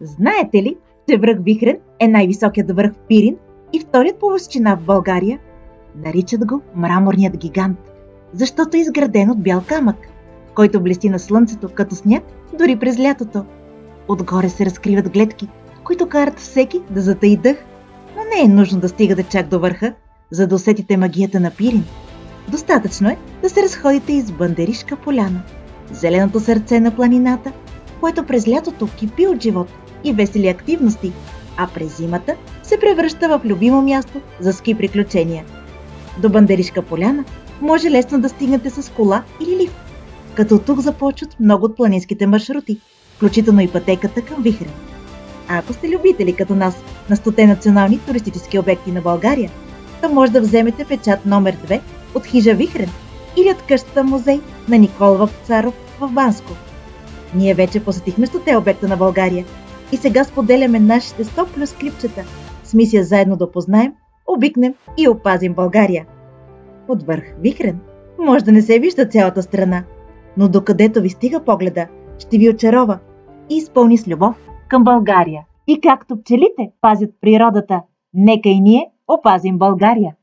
Знаете ли, че връх Вихрен е най-високият връх в Пирин и вторият по височина в България? Наричат го мраморният гигант, защото е изграден от бял камък, който блести на слънцето като сняг дори през лятото. Отгоре се разкриват гледки, които карат всеки да затаи дъх, но не е нужно да стигате чак до върха, за да усетите магията на Пирин. Достатъчно е да се разходите из Бандеришка поляна, зеленото сърце на планината, което през лятото кипи от живот и весели активности, а през зимата се превръща в любимо място за ски приключения. До Бандеришка поляна може лесно да стигнете с кола или лифт, като тук започват много от планинските маршрути, включително и пътеката към Вихрен. А ако сте любители като нас на 100 национални туристически обекти на България, то може да вземете печат номер 2 от хижа Вихрен или от къщата музей на Никола Вапцаров в Банско. Ние вече посетихме 100 обекта на България и сега споделяме нашите 100 плюс клипчета с мисия заедно да познаем, обикнем и опазим България. От върх Вихрен може да не се вижда цялата страна, но докъдето ви стига погледа, ще ви очарова и изпълни с любов към България. И както пчелите пазят природата, нека и ние опазим България.